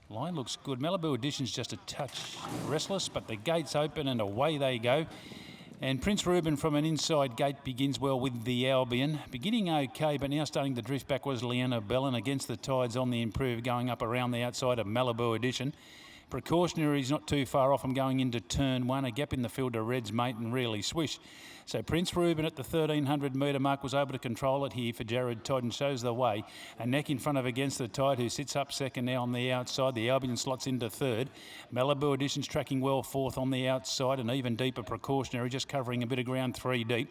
Line looks good. Malibu Edition's just a touch restless, but the gate's open and away they go. And Prince Reuben from an inside gate begins well with the Albion. Beginning okay, but now starting to drift back was Leanna Bell, and against the tides on the improve, going up around the outside of Malibu Edition. Precautionary is not too far off from going into turn one. A gap in the field to Red's Mate and Really Swish. So Prince Reuben at the 1,300 metre mark was able to control it here for Jared Todd and shows the way. A neck in front of Against the Tide, who sits up second now on the outside. The Albion slots into third. Malibu Edition's tracking well fourth on the outside, and even deeper Precautionary, just covering a bit of ground 3 deep.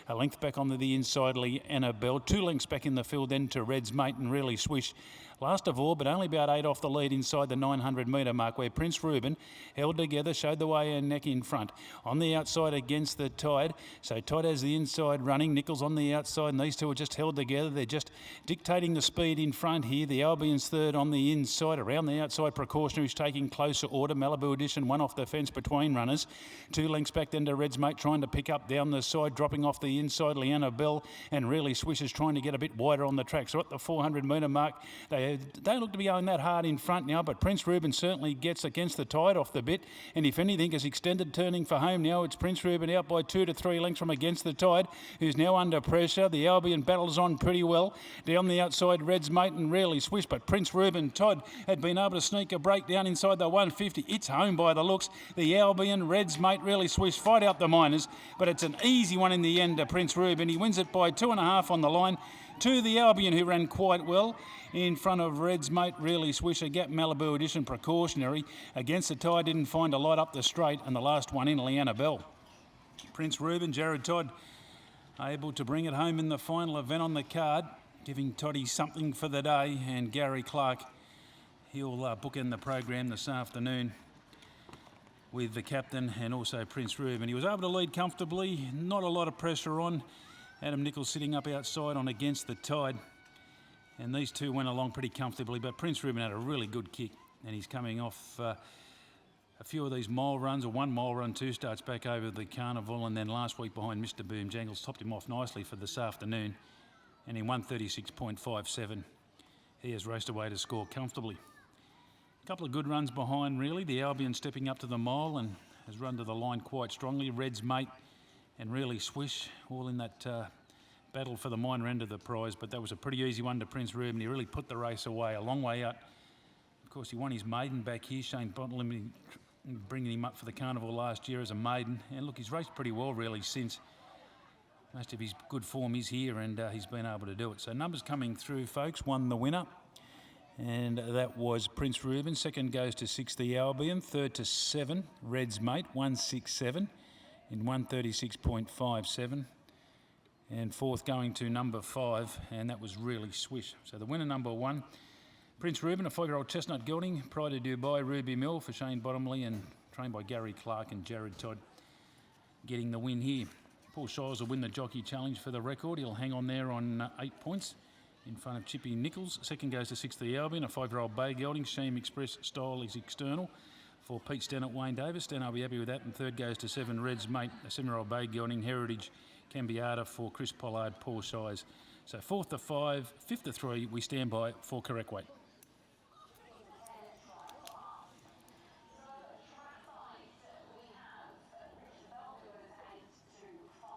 A length back onto the inside, Leanna Bell. 2 lengths back in the field then to Red's Mate and Really Swish. Last of all, but only about 8 off the lead inside the 900 metre mark, where Prince Reuben held together, showed the way and neck in front. On the outside Against the Tide. So Todd has the inside running, Nichols on the outside, and these two are just held together. They're just dictating the speed in front here. The Albion's third on the inside. Around the outside, Precautionary's taking closer order. Malibu Edition, 1 off the fence between runners. 2 lengths back then to Red's Mate, trying to pick up down the side, dropping off the inside. Leanna Bell and Really Swish is trying to get a bit wider on the track. So at the 400 metre mark, they don't look to be going that hard in front now, but Prince Reuben certainly gets Against the Tide off the bit, and if anything is extended turning for home now. It's Prince Reuben out by 2 to 3 lengths from Against the Tide, who's now under pressure. The Albion battles on pretty well. Down the outside, Red's Mate and Really Swish, but Prince Reuben Todd had been able to sneak a break down inside the 150. It's home by the looks. The Albion, Red's Mate, Really Swish fight out the minors, but it's an easy one in the end to Prince Reuben. He wins it by 2.5 on the line to the Albion, who ran quite well in front of Red's Mate, Really Swish. A gap Malibu Edition, Precautionary. Against the Tide didn't find a lot up the straight, and the last one in, Leanna Bell. Prince Reuben, Jared Todd able to bring it home in the final event on the card, giving Toddy something for the day, and Gary Clark, he'll bookend the program this afternoon with the captain and also Prince Reuben. He was able to lead comfortably, not a lot of pressure on. Adam Nichols sitting up outside on Against the Tide, and these two went along pretty comfortably, but Prince Reuben had a really good kick, and he's coming off a few of these mile runs, or 1 mile run, 2 starts back over the Carnival, and then last week behind Mr. Boom Jangles topped him off nicely for this afternoon, and in 1:36.57 he has raced away to score comfortably. A couple of good runs behind, really. The Albion stepping up to the mile and has run to the line quite strongly. Red's Mate and Really Swish all in that battle for the minor end of the prize, but that was a pretty easy one to Prince Reuben. He really put the race away a long way out. Of course, he won his maiden back here. Shane Bottom bringing him up for the Carnival last year as a maiden, and look, he's raced pretty well really since. Most of his good form is here, and he's been able to do it. So numbers coming through, folks. 1 the winner, and that was Prince Reuben. Second goes to 6 the Albion. Third to 7 Red's Mate, 167 in 1:36.57, and fourth going to number 5, and that was Really Swish. So the winner number 1, Prince Reuben, a 5-year-old chestnut gelding, Pride of Dubai, Ruby Mill for Shane Bottomley, and trained by Gary Clark and Jared Todd, getting the win here. Paul Shiles will win the Jockey Challenge for the record. He'll hang on there on 8 points in front of Chippy Nichols. Second goes to 6 the Albion, a 5-year-old bay gelding. Sheem Express Style is external for Pete Stennett, Wayne Davis. Stennett will be happy with that. And third goes to 7 Red's Mate, a 7-year-old bay gelding. Heritage Cambiata for Chris Pollard, Paul Shiles. So 4th to 5, 5th to 3, we stand by for correct weight.